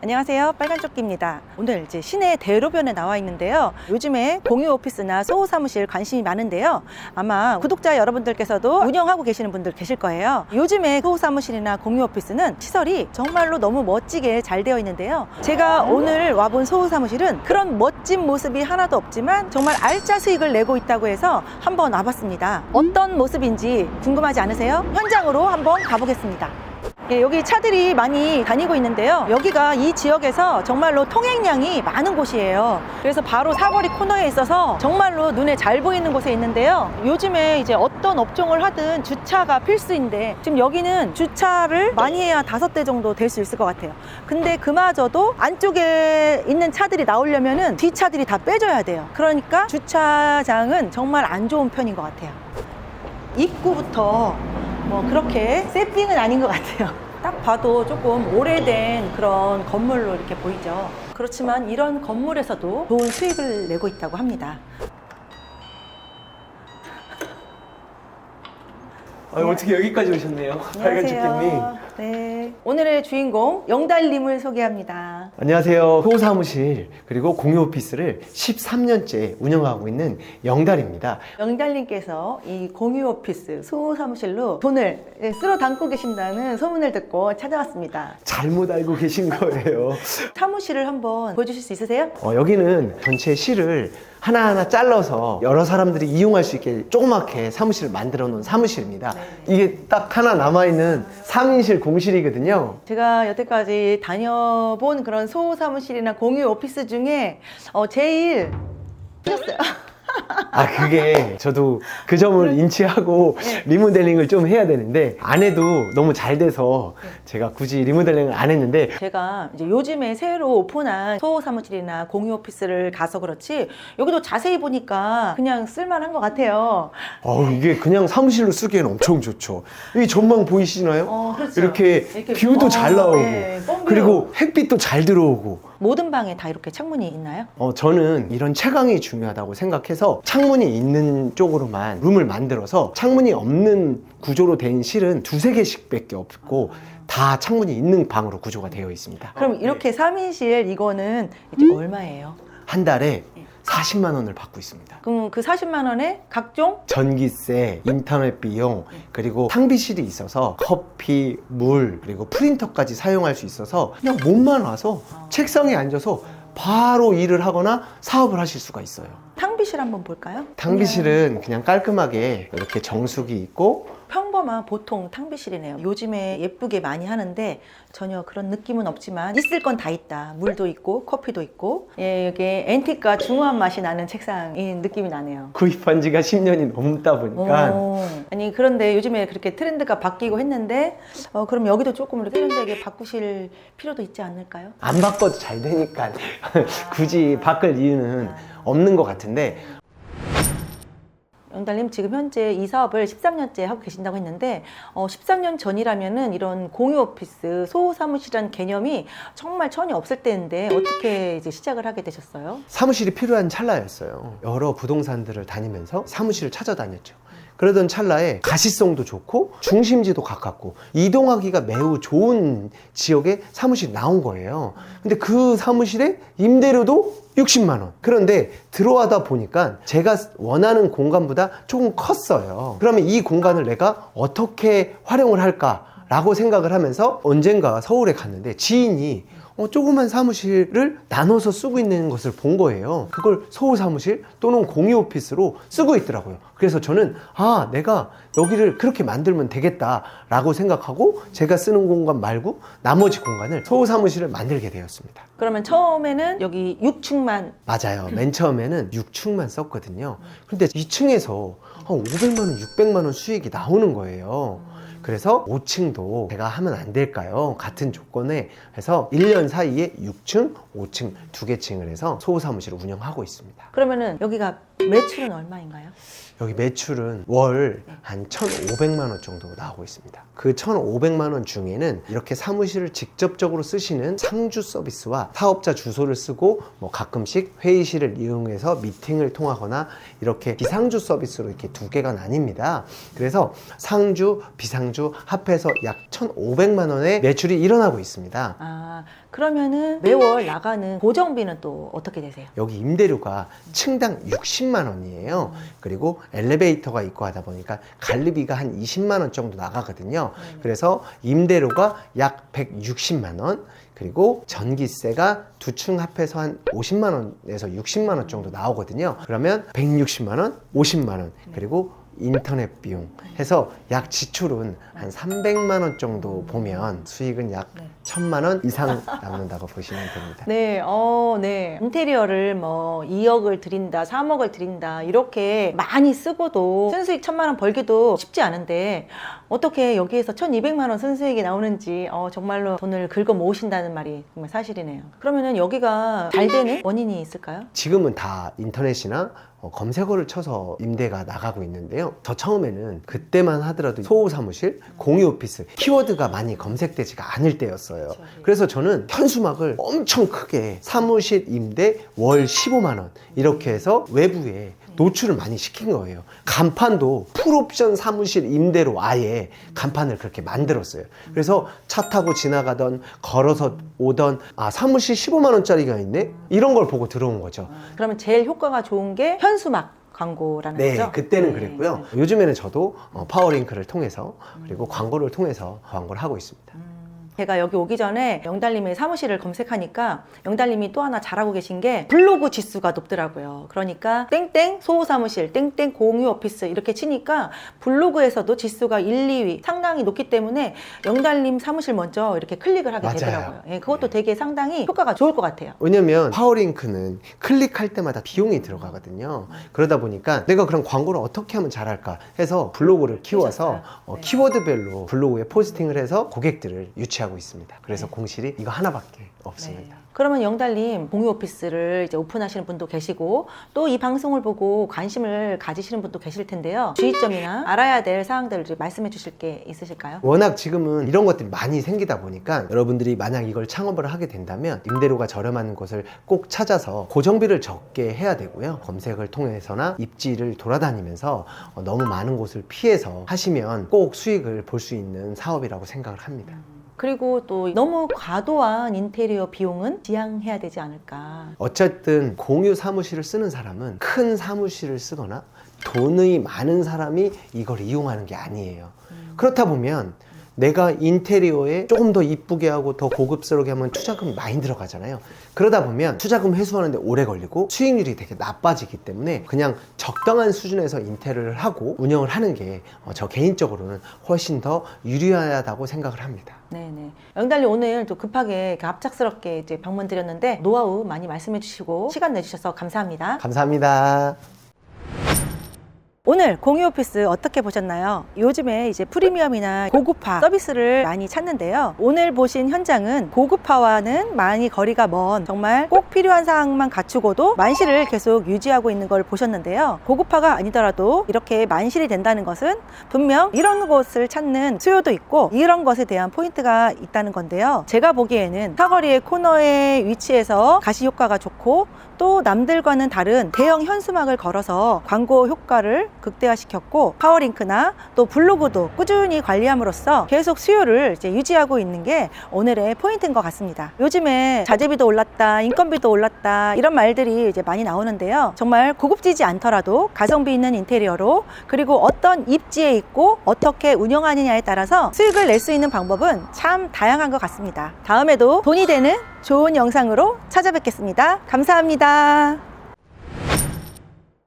안녕하세요, 빨간조끼입니다. 오늘 이제 시내 대로변에 나와 있는데요. 요즘에 공유 오피스나 소호 사무실 관심이 많은데요. 아마 구독자 여러분들께서도 운영하고 계시는 분들 계실 거예요. 요즘에 소호 사무실이나 공유 오피스는 시설이 정말로 너무 멋지게 잘 되어 있는데요. 제가 오늘 와본 소호 사무실은 그런 멋진 모습이 하나도 없지만 정말 알짜 수익을 내고 있다고 해서 한번 와봤습니다. 어떤 모습인지 궁금하지 않으세요? 현장으로 한번 가보겠습니다. 예, 여기 차들이 많이 다니고 있는데요. 여기가 이 지역에서 정말로 통행량이 많은 곳이에요. 그래서 바로 사거리 코너에 있어서 정말로 눈에 잘 보이는 곳에 있는데요. 요즘에 이제 어떤 업종을 하든 주차가 필수인데 지금 여기는 주차를 많이 해야 5대 정도 될 수 있을 것 같아요. 근데 그마저도 안쪽에 있는 차들이 나오려면은 뒷차들이 다 빼줘야 돼요. 그러니까 주차장은 정말 안 좋은 편인 것 같아요. 입구부터 뭐 그렇게 세핑은 아닌 것 같아요. 딱 봐도 조금 오래된 그런 건물로 이렇게 보이죠. 그렇지만 이런 건물에서도 좋은 수익을 내고 있다고 합니다. 어떻게 여기까지 오셨네요? 빨간조끼님. 네. 오늘의 주인공 영달님을 소개합니다. 안녕하세요. 소호 사무실 그리고 공유 오피스를 13년째 운영하고 있는 영달입니다. 영달님께서 이 공유 오피스 소호 사무실로 돈을 쓸어 담고 계신다는 소문을 듣고 찾아왔습니다. 잘못 알고 계신 거예요. 사무실을 한번 보여주실 수 있으세요? 여기는 전체 실을 하나하나 잘라서 여러 사람들이 이용할 수 있게 조그맣게 사무실을 만들어 놓은 사무실입니다. 이게 딱 하나 남아있는 3인실 공실이거든요. 제가 여태까지 다녀본 그런 소호 사무실이나 공유 오피스 중에 제일 틀렸어요. 그게 저도 그 점을 인지하고 리모델링을 좀 해야 되는데 안 해도 너무 잘 돼서 제가 굳이 리모델링을 안 했는데, 제가 이제 요즘에 새로 오픈한 소호 사무실이나 공유 오피스를 가서 그렇지 여기도 자세히 보니까 그냥 쓸만한 것 같아요. 이게 그냥 사무실로 쓰기에는 엄청 좋죠. 이 전망 보이시나요? 그렇죠. 이렇게 뷰도 잘 나오고, 뻥 그리고 햇빛도 잘 들어오고. 모든 방에 다 이렇게 창문이 있나요? 저는 이런 채광이 중요하다고 생각해서 창문이 있는 쪽으로만 룸을 만들어서 창문이 없는 구조로 된 실은 2-3개씩 밖에 없고 다 창문이 있는 방으로 구조가 되어 있습니다. 그럼 이렇게 3인실 이거는 이제 얼마예요? 한 달에 40만 원을 받고 있습니다. 그럼 그 40만 원에 각종 전기세, 인터넷 비용, 그리고 탕비실이 있어서 커피, 물, 그리고 프린터까지 사용할 수 있어서 그냥 몸만 와서 책상에 앉아서 바로 일을 하거나 사업을 하실 수가 있어요. 탕비실 한번 볼까요? 탕비실은 그냥 깔끔하게 이렇게 정수기 있고 평범한 보통 탕비실이네요. 요즘에 예쁘게 많이 하는데 전혀 그런 느낌은 없지만 있을 건 다 있다. 물도 있고 커피도 있고, 이게 앤틱과 중후한 맛이 나는 책상인 느낌이 나네요. 구입한 지가 10년이 넘다 보니까 아니 그런데 요즘에 그렇게 트렌드가 바뀌고 했는데 그럼 여기도 조금 이렇게 트렌드하게 바꾸실 필요도 있지 않을까요? 안 바꿔도 잘 되니까 굳이 바꿀 이유는 없는 것 같은데, 영달님 지금 현재 이 사업을 13년째 하고 계신다고 했는데 13년 전이라면은 이런 공유 오피스, 소호 사무실이라는 개념이 정말 전혀 없을 때인데 어떻게 이제 시작을 하게 되셨어요? 사무실이 필요한 찰나였어요. 여러 부동산들을 다니면서 사무실을 찾아다녔죠. 그러던 찰나에 가시성도 좋고 중심지도 가깝고 이동하기가 매우 좋은 지역에 사무실이 나온 거예요. 근데 그 사무실에 임대료도 60만 원. 그런데 들어와다 보니까 제가 원하는 공간보다 조금 컸어요. 그러면 이 공간을 내가 어떻게 활용을 할까라고 생각을 하면서 언젠가 서울에 갔는데 지인이 조그만 사무실을 나눠서 쓰고 있는 것을 본 거예요. 그걸 소호 사무실 또는 공유 오피스로 쓰고 있더라고요. 그래서 저는 내가 여기를 그렇게 만들면 되겠다라고 생각하고 제가 쓰는 공간 말고 나머지 공간을 소호 사무실을 만들게 되었습니다. 그러면 처음에는 여기 6층만 맞아요. 맨 처음에는 6층만 썼거든요. 근데 2층에서 한 500만 원, 600만 원 수익이 나오는 거예요. 그래서 5층도 제가 하면 안 될까요? 같은 조건에 해서 1년 사이에 6층, 5층 두 개 층을 해서 소호 사무실을 운영하고 있습니다. 그러면은 여기가 매출은 얼마인가요? 여기 매출은 월 한 1,500만 원 정도 나오고 있습니다. 그 1,500만 원 중에는 이렇게 사무실을 직접적으로 쓰시는 상주 서비스와 사업자 주소를 쓰고 가끔씩 회의실을 이용해서 미팅을 통하거나 이렇게 비상주 서비스로 이렇게 두 개가 나뉩니다. 그래서 상주, 비상주 합해서 약 1,500만 원의 매출이 일어나고 있습니다. 그러면은 매월 나가는 고정비는 또 어떻게 되세요? 여기 임대료가 층당 60만 원이에요. 그리고 엘리베이터가 있고 하다 보니까 관리비가 한 20만 원 정도 나가거든요. 그래서 임대료가 약 160만 원, 그리고 전기세가 두 층 합해서 한 50만 원에서 60만 원 정도 나오거든요. 그러면 160만 원, 50만 원, 그리고 인터넷 비용 해서 약 지출은 한 300만 원 정도 보면 수익은 약 1000만 원 이상 남는다고 보시면 됩니다. 네, 네. 인테리어를 뭐 2억을 드린다, 3억을 드린다 이렇게 많이 쓰고도 순수익 1000만 원 벌기도 쉽지 않은데 어떻게 여기에서 1200만 원 순수익이 나오는지 정말로 돈을 긁어 모으신다는 말이 정말 사실이네요. 그러면은 여기가 잘 되는 원인이 있을까요? 지금은 다 인터넷이나 검색어를 쳐서 임대가 나가고 있는데요. 저 처음에는 그때만 하더라도 소호 사무실, 공유 오피스 키워드가 많이 검색되지가 않을 때였어요. 그래서 저는 현수막을 엄청 크게 사무실 임대 월 15만 원 이렇게 해서 외부에 노출을 많이 시킨 거예요. 간판도 풀옵션 사무실 임대로 아예 간판을 그렇게 만들었어요. 그래서 차 타고 지나가던 걸어서 오던 사무실 15만 원짜리가 있네? 이런 걸 보고 들어온 거죠. 그러면 제일 효과가 좋은 게 현수막 광고라는 네, 거죠? 그때는 그랬고요. 요즘에는 저도 파워링크를 통해서 그리고 광고를 통해서 광고를 하고 있습니다. 제가 여기 오기 전에 영달님의 사무실을 검색하니까 영달님이 또 하나 잘하고 계신 게 블로그 지수가 높더라고요. 그러니까 땡땡 소호사무실, 땡땡 공유 오피스 이렇게 치니까 블로그에서도 지수가 1, 2위 상당히 높기 때문에 영달님 사무실 먼저 이렇게 클릭을 하게 맞아요. 되더라고요. 예, 그것도 되게 상당히 효과가 좋을 것 같아요. 왜냐면 파워링크는 클릭할 때마다 비용이 들어가거든요. 그러다 보니까 내가 그럼 광고를 어떻게 하면 잘할까 해서 블로그를 키워서 키워드별로 블로그에 포스팅을 해서 고객들을 유치하고 있습니다. 그래서 공실이 이거 하나밖에 없습니다. 그러면 영달님 공유 오피스를 이제 오픈하시는 분도 계시고 또 이 방송을 보고 관심을 가지시는 분도 계실 텐데요. 주의점이나 알아야 될 사항들을 말씀해 주실 게 있으실까요? 워낙 지금은 이런 것들이 많이 생기다 보니까 여러분들이 만약 이걸 창업을 하게 된다면 임대료가 저렴한 곳을 꼭 찾아서 고정비를 적게 해야 되고요. 검색을 통해서나 입지를 돌아다니면서 너무 많은 곳을 피해서 하시면 꼭 수익을 볼 수 있는 사업이라고 생각을 합니다. 그리고 또 너무 과도한 인테리어 비용은 지양해야 되지 않을까. 어쨌든 공유 사무실을 쓰는 사람은 큰 사무실을 쓰거나 돈이 많은 사람이 이걸 이용하는 게 아니에요. 그렇다 보면 내가 인테리어에 조금 더 이쁘게 하고 더 고급스럽게 하면 투자금이 많이 들어가잖아요. 그러다 보면 투자금 회수하는데 오래 걸리고 수익률이 되게 나빠지기 때문에 그냥 적당한 수준에서 인테리어를 하고 운영을 하는 게 저 개인적으로는 훨씬 더 유리하다고 생각을 합니다. 네네. 영달님 오늘 또 급하게 갑작스럽게 이제 방문 드렸는데 노하우 많이 말씀해 주시고 시간 내주셔서 감사합니다. 감사합니다. 오늘 공유 오피스 어떻게 보셨나요? 요즘에 이제 프리미엄이나 고급화 서비스를 많이 찾는데요. 오늘 보신 현장은 고급화와는 많이 거리가 먼 정말 꼭 필요한 사항만 갖추고도 만실을 계속 유지하고 있는 걸 보셨는데요. 고급화가 아니더라도 이렇게 만실이 된다는 것은 분명 이런 곳을 찾는 수요도 있고 이런 것에 대한 포인트가 있다는 건데요. 제가 보기에는 사거리의 코너에 위치해서 가시 효과가 좋고 또 남들과는 다른 대형 현수막을 걸어서 광고 효과를 극대화시켰고 파워링크나 또 블로그도 꾸준히 관리함으로써 계속 수요를 이제 유지하고 있는 게 오늘의 포인트인 것 같습니다. 요즘에 자재비도 올랐다, 인건비도 올랐다 이런 말들이 이제 많이 나오는데요. 정말 고급지지 않더라도 가성비 있는 인테리어로 그리고 어떤 입지에 있고 어떻게 운영하느냐에 따라서 수익을 낼 수 있는 방법은 참 다양한 것 같습니다. 다음에도 돈이 되는 좋은 영상으로 찾아뵙겠습니다. 감사합니다.